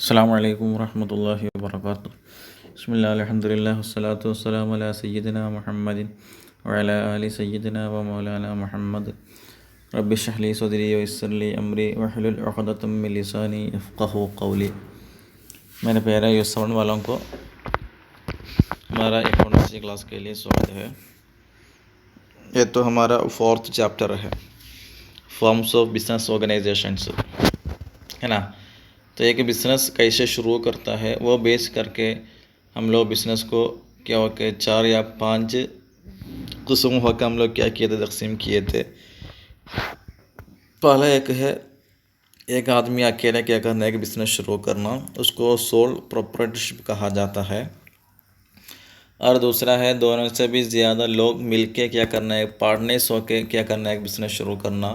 अस्सलामु अलैकुम वरहमतुल्लाहि वबरकातुहू। बिस्मिल्लाह अल्हम्दुलिल्लाह वस्सलातु वस्सलामु अला सय्यिदिना मुहम्मदिन व अला आलि सय्यिदिना व मौलाना मुहम्मद। रब्बि इश्रह ली सदरी व यस्सिर ली अमरी वहलुल उक़दतम मिन लिसानी यफ़क़हू क़ौली। मेरे प्यारे यूसवन वालों को हमारा अकाउंटेंसी क्लास के लिए स्वागत है। ये तो हमारा 4th चैप्टर है, फॉर्म्स ऑफ बिजनेस ऑर्गेनाइजेशंस, है ना। तो एक बिज़नेस कैसे शुरू करता है वो बेस करके हम लोग बिज़नेस को क्या हो के 4 या 5 किस्म होकर हम लोग क्या किए थे, तकसीम किए थे। पहला एक है, एक आदमी अकेले क्या करना है, एक बिज़नेस शुरू करना, उसको सोल प्रोप्राइटरशिप कहा जाता है। और दूसरा है दोनों से भी ज़्यादा लोग मिलके क्या करना है, पार्टनर्स होके क्या करना है, एक बिज़नेस शुरू करना,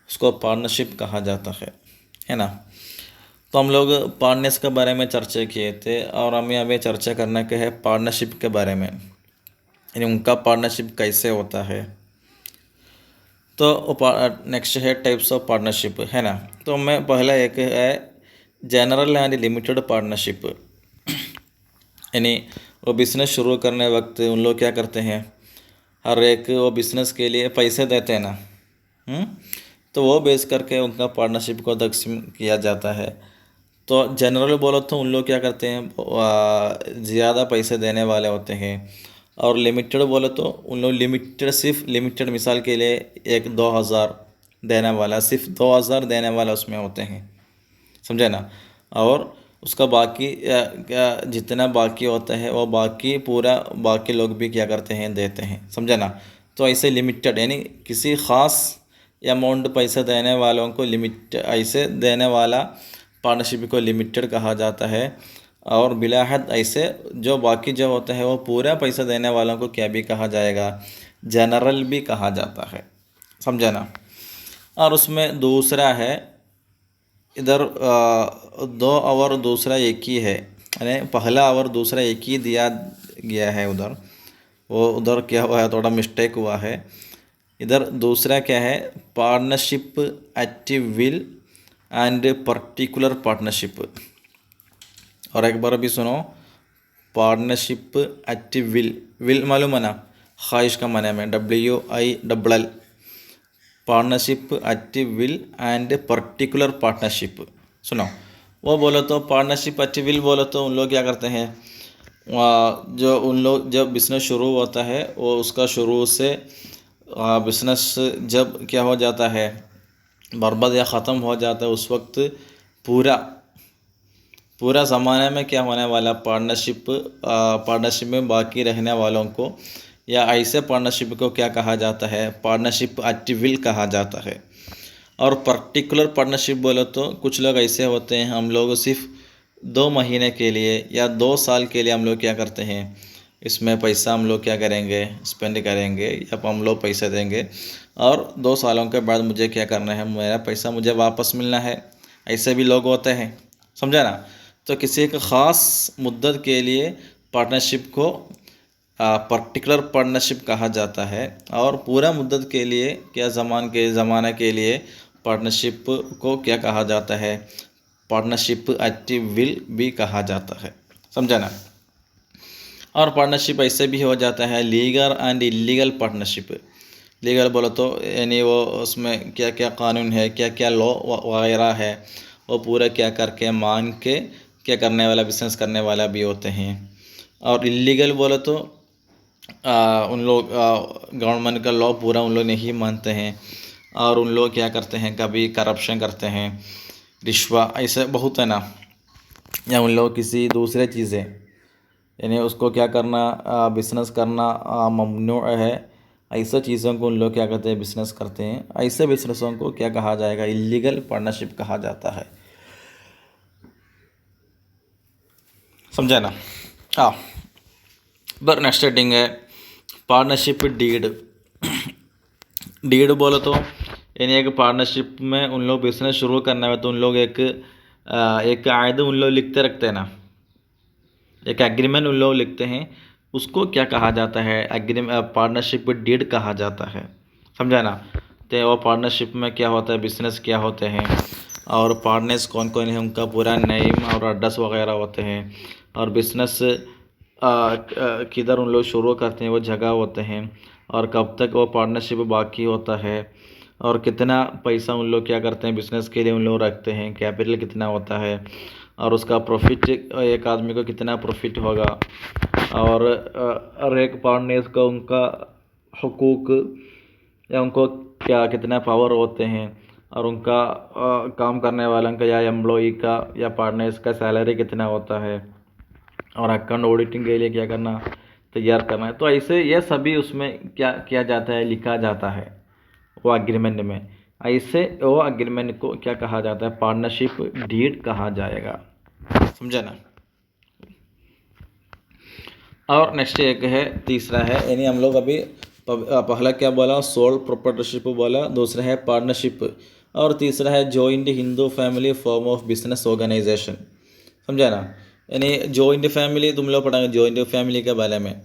उसको पार्टनरशिप कहा जाता है ना। तो हम लोग पार्टनर्स के बारे में चर्चा किए थे और हमें अभी चर्चा करना क्या है, पार्टनरशिप के बारे में, यानी उनका पार्टनरशिप कैसे होता है। तो नेक्स्ट है टाइप्स ऑफ पार्टनरशिप, है ना। तो मैं पहला एक है जनरल एंड लिमिटेड पार्टनरशिप, यानी वो बिज़नेस शुरू करने वक्त उन लोग क्या करते हैं, हर एक वो बिज़नेस के लिए पैसे देते हैं ना, तो वो बेस करके उनका पार्टनरशिप को तकसीम किया जाता है। तो जनरल बोलो तो उन लोग क्या करते हैं, ज़्यादा पैसे देने वाले होते हैं। और लिमिटेड बोलो तो उन लोग लिमिटेड, सिर्फ लिमिटेड, मिसाल के लिए 1-2 हज़ार देने वाला, सिर्फ 2 हज़ार देने वाला उसमें होते हैं, समझे ना। और उसका बाकी क्या जितना बाकी होता है वो बाकी पूरा बाकी लोग भी क्या करते हैं, देते हैं, समझे ना। तो ऐसे लिमिटेड, यानी किसी ख़ास अमाउंट पैसे देने वालों को लिमिट, ऐसे देने वाला पार्टनरशिप को लिमिटेड कहा जाता है। और बिला हद ऐसे जो बाकी जो होता है वो पूरा पैसा देने वालों को क्या भी कहा जाएगा, जनरल भी कहा जाता है, समझा ना। और उसमें दूसरा है, इधर 2 और दूसरा एक ही है, यानी पहला और दूसरा एक ही दिया गया है उधर, वो उधर क्या हुआ है, थोड़ा मिस्टेक हुआ है। इधर दूसरा क्या है, partnership active will and particular partnership. और एक बार भी सुनो, पार्टनरशिप एक्टिव विल मालूम है ना, ख्वाहिश का माने में WILL, partnership active will and particular partnership. सुनो, वो बोलो तो पार्टनरशिप एक्टिव विल बोलो तो उन लोग क्या करते हैं, जो उन लोग जब बिज़नेस शुरू होता है वो उसका शुरू से बिज़नेस जब क्या हो जाता है, बर्बाद या ख़त्म हो जाता है, उस वक्त पूरा ज़माने में क्या होने वाला, पार्टनरशिप में बाकी रहने वालों को या ऐसे पार्टनरशिप को क्या कहा जाता है, पार्टनरशिप एक्टिव विल कहा जाता है। और पर्टिकुलर पार्टनरशिप बोलो तो कुछ लोग ऐसे होते हैं, हम लोग सिर्फ 2 महीने के लिए या 2 साल के लिए हम लोग क्या करते हैं, इसमें पैसा हम लोग क्या करेंगे, स्पेंड करेंगे या हम लोग पैसे देंगे और 2 सालों के बाद मुझे क्या करना है, मेरा पैसा मुझे वापस मिलना है। ऐसे भी लोग होते हैं, समझा ना। तो किसी एक ख़ास मुद्दत के लिए पार्टनरशिप को पर्टिकुलर पार्टनरशिप कहा जाता है। और पूरा मुद्दत के लिए क्या ज़माने के लिए पार्टनरशिप को क्या कहा जाता है, पार्टनरशिप एक्टिव विल भी कहा जाता है, समझा ना। और पार्टनरशिप ऐसे भी हो जाता है legal and illegal partnership. Legal बोलो तो यानी वो उसमें क्या क्या कानून है, क्या क्या लॉ वगैरह है, वो पूरा क्या करके मान के क्या करने वाला, बिज़नेस करने वाला भी होते हैं। और इलीगल बोलो तो उन लोग गवर्नमेंट का लॉ पूरा उन लोग नहीं मानते हैं और उन लोग क्या करते हैं, कभी करप्शन करते हैं, रिश्वा, ऐसे बहुत है ना। या उन लोग किसी दूसरे चीज़ें, यानी उसको क्या करना, बिज़नेस करना ममनू है, ऐसे चीज़ों को उन लोग क्या करते हैं, बिज़नेस करते हैं। ऐसे बिज़नेसों को क्या कहा जाएगा, इलीगल पार्टनरशिप कहा जाता है, समझा ना। हाँ, पर नेक्स्ट हेडिंग है पार्टनरशिप डीड। डीड बोलो तो यानी एक पार्टनरशिप में उन लोग बिज़नेस शुरू करने में तो उन लोग एक आयद उन लोग लिखते रखते हैं ना, एक एग्रीमेंट उन लोग लिखते हैं, उसको क्या कहा जाता है, पार्टनरशिप डीड कहा जाता है, समझा ना। तो वो पार्टनरशिप में क्या होता है, बिज़नेस क्या होते हैं, और पार्टनर्स कौन कौन है, उनका पूरा नेम और एड्रेस वगैरह होते हैं, और बिज़नेस किधर उन लोग शुरू करते हैं वो जगह होते हैं, और कब तक वो पार्टनरशिप बाकी होता है, और कितना पैसा उन लोग क्या करते हैं बिज़नेस के लिए उन लोग रखते हैं, कैपिटल कितना होता है, और उसका प्रॉफिट एक आदमी को कितना प्रॉफिट होगा, और एक पार्टनर्स को उनका हुकूक या उनको क्या कितना पावर होते हैं, और उनका काम करने वालों का या एम्प्लॉई का या पार्टनर्स का सैलरी कितना होता है, और अकाउंट ऑडिटिंग के लिए क्या करना तैयार करना है। तो ऐसे ये सभी उसमें क्या किया जाता है, लिखा जाता है वो एग्रीमेंट में। ऐसे वो एग्रीमेंट को क्या कहा जाता है, पार्टनरशिप डीड कहा जाएगा, समझा ना। और नेक्स्ट एक है, तीसरा है, यानी हम लोग अभी पहला क्या बोला, सोल प्रोप्राइटरशिप बोला, दूसरा है पार्टनरशिप, और तीसरा है joint Hindu family form of business organisation, समझा ना। यानी जॉइंट फैमिली तुम लोग पढ़ाएंगे जॉइंट फैमिली के बारे में।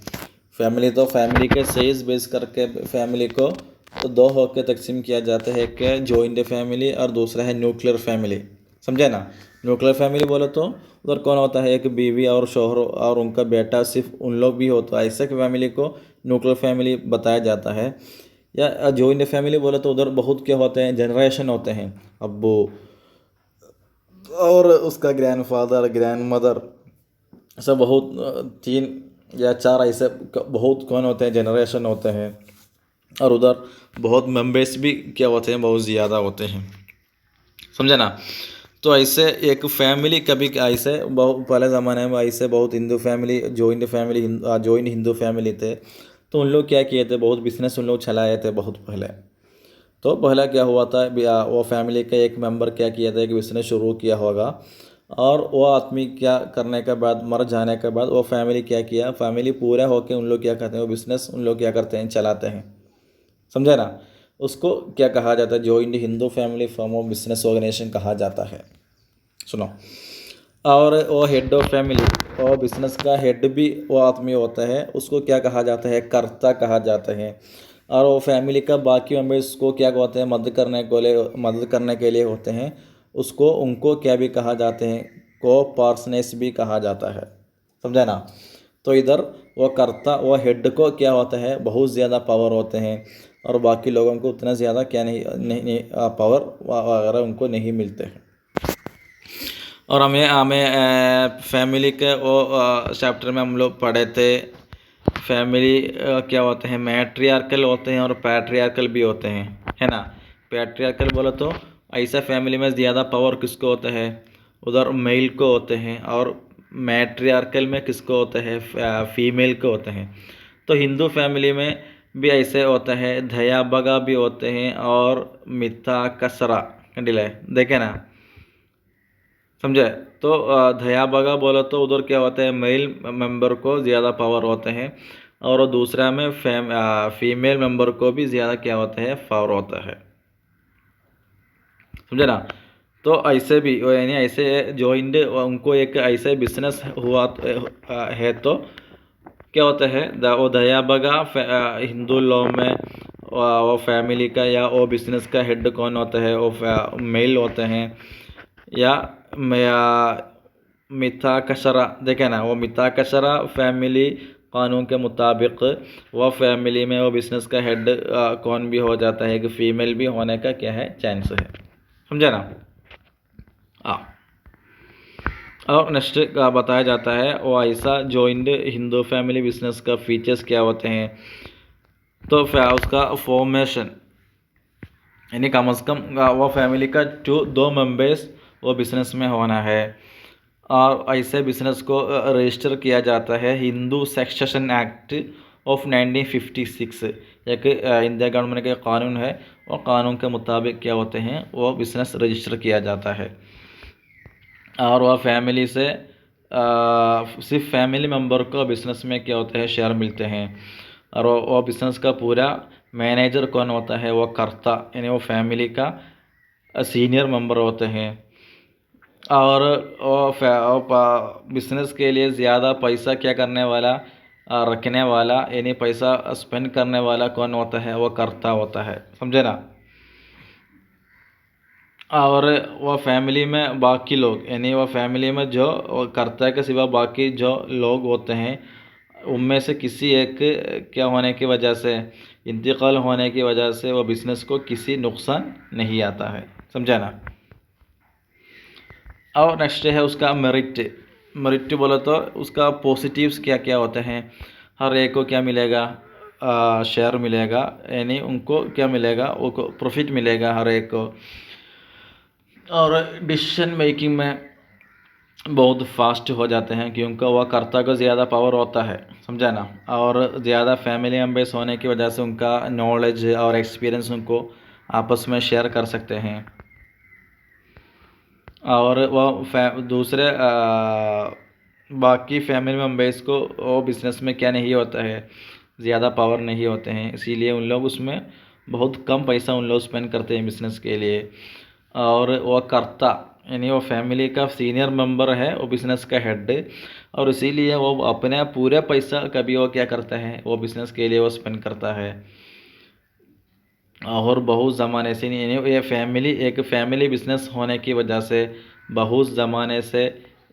फैमिली तो फैमिली के साइज बेस करके फैमिली को तो दो होकर तकसीम किया जाता है, एक जॉइंट फैमिली और दूसरा है न्यूक्लियर फैमिली, समझे ना। न्यूक्लियर फैमिली बोले तो उधर कौन होता है, एक बीवी और शोहर और उनका बेटा, सिर्फ उन लोग भी होता है, ऐसे फैमिली को न्यूक्लियर फैमिली बताया जाता है। या जॉइंट फैमिली बोले तो उधर बहुत क्या होते हैं, जनरेशन होते हैं, अब्बू और उसका ग्रैंडफादर ग्रैंडमदर, ऐसा बहुत 3 या 4 ऐसे बहुत कौन होते हैं, जनरेशन होते हैं, और उधर बहुत मेंबर्स भी क्या होते हैं, बहुत ज़्यादा होते हैं, समझे ना। तो ऐसे एक फैमिली कभी ऐसे बहुत पहले ज़माने में ऐसे बहुत Hindu family joint Hindu family थे, तो उन लोग क्या किए थे, बहुत बिजनेस उन लोग चलाए थे बहुत पहले। तो पहला क्या हुआ था, वो फैमिली का एक मेंबर क्या किया था, एक बिजनेस शुरू किया होगा, और वो आदमी क्या करने के बाद, मर जाने के बाद, वो फैमिली क्या किया, फैमिली पूरा होकर उन लोग क्या करते हैं, वो बिजनेस उन लोग क्या करते हैं, चलाते हैं, समझे ना। उसको क्या कहा जाता है, joint Hindu family form of business organisation कहा जाता है, सुनो। और वो हेड ऑफ फैमिली, और बिजनेस का हेड भी वो आदमी होता है, उसको क्या कहा जाता है, कर्ता कहा जाता है। और वो फैमिली का बाकी मेम्बर्स को क्या कहते हैं, मदद करने के लिए होते हैं, उसको उनको क्या भी कहा जाते हैं, को पार्सनेस भी कहा जाता है, समझा ना। तो इधर वो कर्ता वो हेड को क्या होता है, बहुत ज़्यादा पावर होते हैं, और बाकी लोगों को उतना ज़्यादा क्या नहीं पावर वगैरह उनको नहीं मिलते हैं। और हमें हमें फैमिली के वो चैप्टर में हम लोग पढ़े थे, फैमिली क्या होते हैं, मैट्रियार्कल होते हैं और पैट्रियार्कल भी होते हैं, है ना। पैट्रियार्कल बोलो तो ऐसा फैमिली में ज़्यादा पावर किसको होता है, उधर मेल को होते हैं, और मैट्रियार्कल में किसको होता है, फीमेल को होते हैं। तो हिंदू फैमिली में भी ऐसे होता है, धया बगा भी होते हैं, और मिथा कसरा कंडिल है, देखे ना, समझे। तो धया बगा बोलो तो उधर क्या होता है, मेल मेंबर को ज़्यादा पावर होते हैं, और दूसरा में फीमेल मेंबर को भी ज़्यादा क्या होता है, पावर होता है, समझे ना। तो ऐसे भी यानी ऐसे जॉइंट उनको एक ऐसे बिजनेस हुआ है, तो क्या होता है, वो दया बगा हिंदू लॉ में वो फैमिली का या वो बिजनेस का हेड कौन होता है, वो मेल होते हैं, या मिथा कशरा, देखे ना, वो मिथा कशरा फैमिली कानून के मुताबिक वो फैमिली में वो बिजनेस का हेड कौन भी हो जाता है, कि फीमेल भी होने का क्या है, चांस है, समझा ना। हाँ, और नेक्स्ट का बताया जाता है, वो ऐसा जॉइंट हिंदू फैमिली बिजनेस का फीचर्स क्या होते हैं। तो उसका फॉर्मेशन, यानी कम से कम वो फैमिली का 2 मेंबर्स वो बिजनेस में होना है, और ऐसे बिजनेस को रजिस्टर किया जाता है हिंदू सक्सेशन एक्ट ऑफ 1956, एक इंडिया गवर्नमेंट का कानून है, और कानून के मुताबिक क्या होते हैं, वो बिजनेस रजिस्टर किया जाता है। और वह फैमिली से सिर्फ फैमिली मेम्बर को बिज़नेस में क्या होता है, शेयर मिलते हैं, और वो बिज़नेस का पूरा मैनेजर कौन होता है, वो कर्ता, यानी वो फैमिली का सीनियर मेंबर होते हैं। और वो बिज़नेस के लिए ज़्यादा पैसा क्या करने वाला, रखने वाला, यानी पैसा स्पेंड करने वाला कौन होता है, वो कर्ता होता है, समझे ना। और वह फैमिली में बाकी लोग यानी वह फैमिली में जो कर्ता के सिवा बाकी जो लोग होते हैं उनमें से किसी एक क्या होने की वजह से, इंतकाल होने की वजह से वह बिज़नेस को किसी नुकसान नहीं आता है। समझा ना। और नेक्स्ट है उसका मेरिट। मेरिट बोलो तो उसका पॉजिटिव्स क्या क्या होते हैं। हर एक को क्या मिलेगा, शेयर मिलेगा, यानी उनको क्या मिलेगा, वो प्रॉफिट मिलेगा हर एक को। और डिसीजन मेकिंग में बहुत फास्ट हो जाते हैं क्योंकि वह कर्ता को ज़्यादा पावर होता है। समझा ना। और ज़्यादा फैमिली मेम्बर्स होने की वजह से उनका नॉलेज और एक्सपीरियंस उनको आपस में शेयर कर सकते हैं। और वह दूसरे बाकी फैमिली मेम्बर्स को वो बिज़नेस में क्या नहीं होता है, ज़्यादा पावर नहीं होते हैं, इसीलिए उन लोग उसमें बहुत कम पैसा उन लोग स्पेंड करते हैं बिज़नेस के लिए। और वह कर्ता यानी वो फैमिली का सीनियर मेंबर है, वो बिज़नेस का हेड, और इसीलिए वो अपने पूरे पैसा कभी वो क्या करता है, वो बिज़नेस के लिए वो स्पेंड करता है। और बहुत ज़माने से नहीं, यानी ये फैमिली एक फैमिली बिज़नेस होने की वजह से बहुत ज़माने से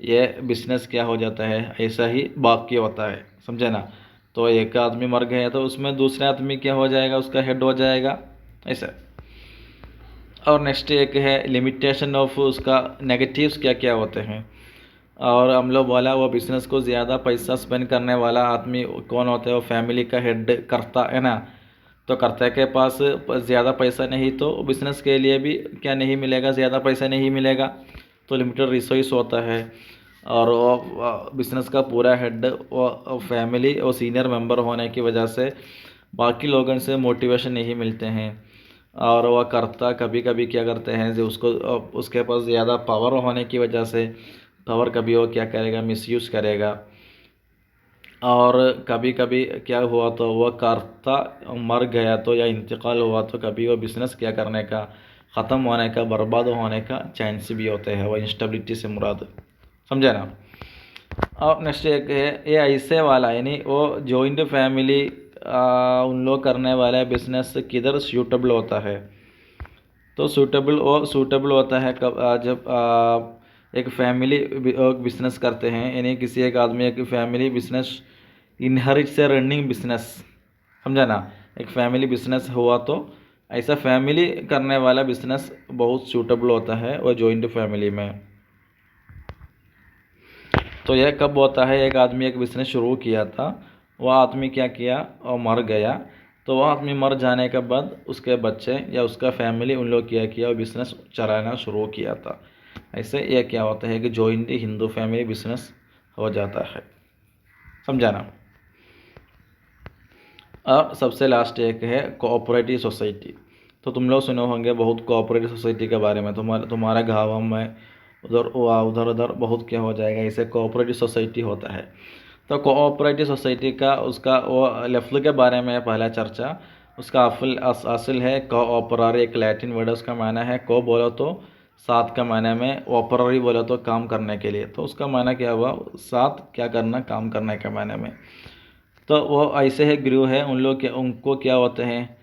ये बिज़नेस क्या हो जाता है, ऐसा ही बाकी होता है। समझे ना। तो एक आदमी मर गया तो उसमें दूसरे आदमी क्या हो जाएगा, उसका हेड हो जाएगा, ऐसा। और नेक्स्ट एक है लिमिटेशन ऑफ उसका नेगेटिव्स क्या क्या होते हैं। और हम लोग बोला वो बिज़नेस को ज़्यादा पैसा स्पेंड करने वाला आदमी कौन होता है, वो फैमिली का हेड करता है ना। तो कर्ता के पास ज़्यादा पैसा नहीं तो बिज़नेस के लिए भी क्या नहीं मिलेगा, ज़्यादा पैसा नहीं मिलेगा, तो लिमिटेड रिसोर्स होता है। और वो बिज़नेस का पूरा हेड वो फैमिली और सीनियर मेंबर होने की वजह से बाकी लोगों से मोटिवेशन नहीं मिलते हैं। और वह कर्ता कभी कभी क्या करते हैं, जो उसको उसके पास ज़्यादा पावर होने की वजह से पावर कभी वो क्या करेगा, मिसयूज़ करेगा। और कभी कभी क्या हुआ तो वह कर्ता मर गया तो या इंतकाल हुआ तो कभी वो बिज़नेस क्या करने का, ख़त्म होने का, बर्बाद होने का चांस भी होते हैं, वह इंस्टेबिलिटी से मुराद। समझे ना। और नेक्स्ट एक है ये ऐसे वाला, यानी वो जॉइंट फैमिली उन लोग करने वाला बिज़नेस किधर सूटेबल होता है। तो सूटेबल होता है कब, जब एक फैमिली बिज़नेस करते हैं, यानी किसी एक आदमी एक फैमिली बिज़नेस इनहेरिट से रनिंग बिज़नेस। समझा ना। एक फैमिली बिज़नेस हुआ तो ऐसा फैमिली करने वाला बिज़नेस बहुत सूटेबल होता है वो जॉइंट फैमिली में। तो यह कब होता है, एक आदमी एक बिज़नेस शुरू किया था, वह आदमी क्या किया और मर गया, तो वह आदमी मर जाने के बाद उसके बच्चे या उसका फैमिली उन लोग क्या किया और बिज़नेस चलाना शुरू किया था। ऐसे यह क्या होता है कि जॉइंट हिंदू फैमिली बिज़नेस हो जाता है। समझाना। और सबसे लास्ट एक है कोऑपरेटिव सोसाइटी। तो तुम लोग सुने होंगे बहुत कोऑपरेटिव सोसाइटी के बारे में, तुम्हारे गाँव में उधर उधर बहुत क्या हो जाएगा, इसे कोऑपरेटिव सोसाइटी होता है। तो कोऑपरेटिव सोसाइटी का उसका वो लफ्ज़ के बारे में पहला चर्चा। उसका असल है कोऑपरारी, एक लैटिन वर्ड है, उसका मायना है को बोलो तो साथ का मायने में, ऑपररी बोलो तो काम करने के लिए। तो उसका मायना क्या हुआ, साथ क्या करना, काम करने के मायने में। तो वो ऐसे है ग्रू है उन लोग के, उनको क्या होते हैं,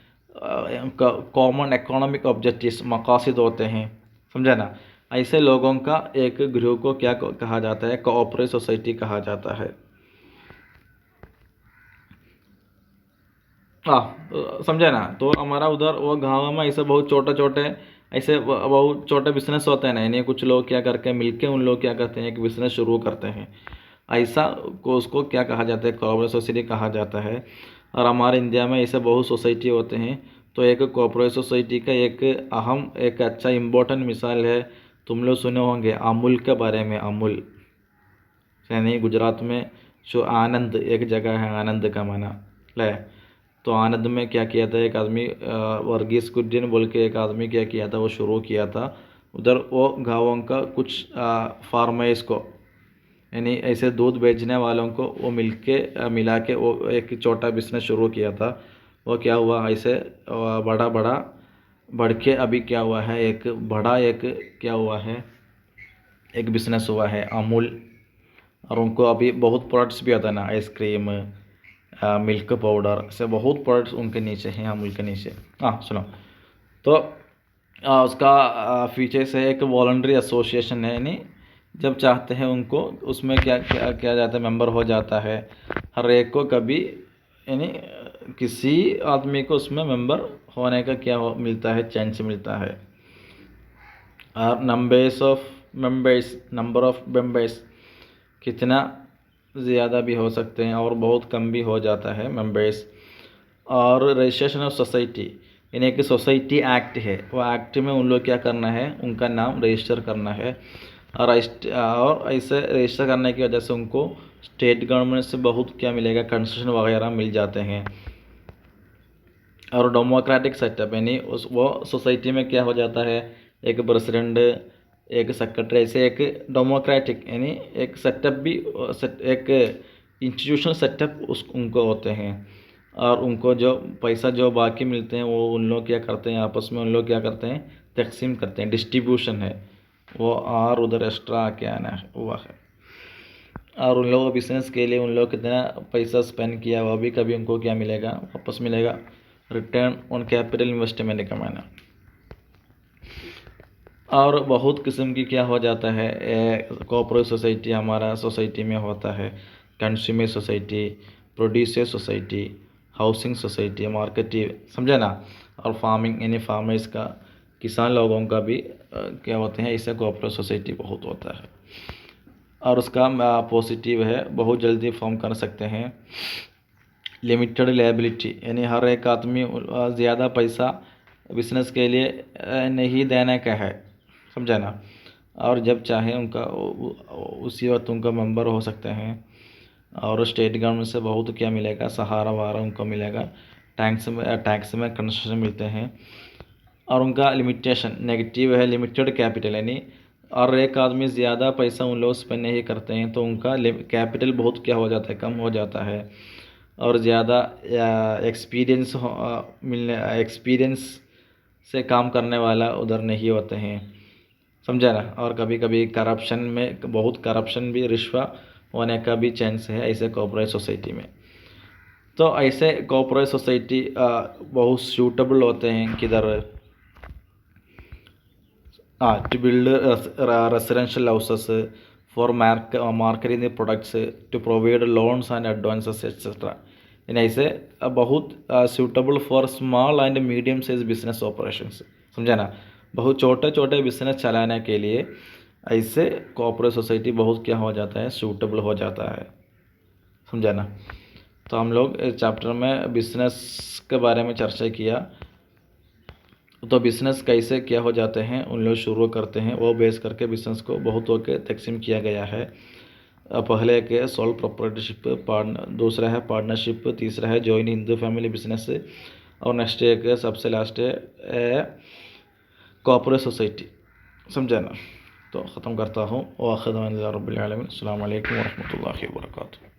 कॉमन इकोनॉमिक ऑब्जेक्टिव्स मकासद होते हैं। समझा ना। ऐसे लोगों का एक ग्रू को क्या कहा जाता है, कोऑपरेटिव सोसाइटी कहा जाता है। हाँ, समझा ना। तो हमारा उधर वो गाँव में ऐसे बहुत छोटे छोटे ऐसे बहुत छोटे बिजनेस होते हैं ना, यानी कुछ लोग क्या करके मिलके उन लोग क्या करते हैं, एक बिज़नेस शुरू करते हैं। ऐसा को उसको क्या कहा जाता है, कोऑपरेटिव सोसाइटी कहा जाता है। और हमारे इंडिया में ऐसे बहुत सोसाइटी होते हैं। तो एक कोऑपरेटिव सोसाइटी का एक अहम एक अच्छा इम्पोर्टेंट मिसाल है, तुम लोग सुने होंगे अमूल के बारे में। अमूल यानी गुजरात में जो आनंद एक जगह है, आनंद का माना ले। तो आनंद में क्या किया था, एक आदमी वर्गीस कुरियन बोल के एक आदमी क्या किया था, वो शुरू किया था उधर। वो गाँवों का कुछ फार्मर्स को, यानी ऐसे दूध बेचने वालों को वो मिला के वो एक छोटा बिजनेस शुरू किया था। वो क्या हुआ ऐसे बड़ा बड़ा बढ़ के अभी क्या हुआ है, एक बड़ा एक क्या हुआ है, एक बिजनेस हुआ है अमूल। और उनको अभी बहुत प्रोडक्ट्स भी आता है ना, आइसक्रीम, मिल्क पाउडर, ऐसे बहुत प्रोडक्ट्स उनके नीचे हैं, अमूल के नीचे। हाँ सुनो। तो उसका फीचर्स है, एक वॉलंटरी एसोसिएशन है, यानी जब चाहते हैं उनको उसमें क्या क्या किया जाता है, मेंबर हो जाता है। हर एक को कभी यानी किसी आदमी को उसमें मेंबर होने का क्या मिलता है, चांस मिलता है। और नंबर ऑफ मेंबर्स कितना ज़्यादा भी हो सकते हैं और बहुत कम भी हो जाता है मेंबर्स। और रजिस्ट्रेशन ऑफ सोसाइटी, यानी कि सोसाइटी एक्ट है, वो एक्ट में उन लोग क्या करना है, उनका नाम रजिस्टर करना है। और ऐसे रजिस्टर करने की वजह से उनको स्टेट गवर्नमेंट से बहुत क्या मिलेगा, कंसेशन वगैरह मिल जाते हैं। और डेमोक्रेटिक सेटअप, यानी वो सोसाइटी में क्या हो जाता है, एक प्रेसिडेंट, एक सेक्रेटरी, ऐसे एक डेमोक्रेटिक यानी एक सेटअप भी, एक इंस्टीट्यूशनल सेटअप उनको होते हैं। और उनको जो पैसा जो बाकी मिलते हैं वो उन लोग क्या करते हैं, आपस में उन लोग क्या करते हैं, तकसीम करते हैं, डिस्ट्रीब्यूशन है वो। और उधर एक्स्ट्रा क्या आना है हुआ है। और उन लोगों बिजनेस के लिए उन लोग कितना पैसा स्पेंड किया वो भी कभी उनको क्या मिलेगा, वापस मिलेगा, रिटर्न ऑन कैपिटल इन्वेस्टमेंट का माना। और बहुत किस्म की क्या हो जाता है, कोऑपरेटिव सोसाइटी हमारा सोसाइटी में होता है, consumer society, producer society, housing society, मार्केटिव, समझे ना। और फार्मिंग यानी फार्मर्स का, किसान लोगों का भी क्या होते हैं, इससे कोऑपरेटिव सोसाइटी बहुत होता है। और उसका पॉजिटिव है, बहुत जल्दी फॉर्म कर सकते हैं। लिमिटेड लायबिलिटी, यानी हर एक आदमी ज़्यादा पैसा बिजनेस के लिए नहीं देने का है, समझा ना। और जब चाहे उनका उसी वक्त उनका मेंबर हो सकते हैं। और स्टेट गवर्नमेंट से बहुत क्या मिलेगा, सहारा वहारा उनको मिलेगा, टैक्स में कंसेशन मिलते हैं। और उनका लिमिटेशन नेगेटिव है, लिमिटेड कैपिटल, यानी और एक आदमी ज़्यादा पैसा उन लोग स्पेंड नहीं करते हैं तो उनका कैपिटल बहुत क्या हो जाता है, कम हो जाता है। और ज़्यादा एक्सपीरियंस से काम करने वाला उधर नहीं होते हैं, समझा ना। और कभी कभी करप्शन में, बहुत करप्शन भी, रिश्वत होने का भी चांस है ऐसे कॉर्पोरेट सोसाइटी में। तो ऐसे कॉर्पोरेट सोसाइटी बहुत सूटेबल होते हैं किधर, to build residential houses, for marketing the products, to provide loans and advances, etc. इन ऐसे बहुत suitable for small and medium size business operations, समझा ना। बहुत छोटे छोटे बिजनेस चलाने के लिए ऐसे कॉर्पोरेट सोसाइटी बहुत क्या हो जाता है, सूटेबल हो जाता है, समझा ना। तो हम लोग इस चैप्टर में बिजनेस के बारे में चर्चा किया। तो बिज़नेस कैसे क्या हो जाते हैं, उन लोग शुरू करते हैं, वो बेस करके बिज़नेस को बहुत के तकसीम किया गया है। पहले के सोल प्रोप्राइटरशिप, दूसरा है पार्टनरशिप, तीसरा है जॉइंट हिंदू फैमिली बिजनेस, और नेक्स्ट एक सबसे लास्ट है कॉर्पोरेट सोसाइटी, समझा ना। तो ख़त्म करता हूँ। वाखिर रब्बिल आलमीन, अस्सलामु अलैकुम वरहमतुल्लाहि वबरकातुहू।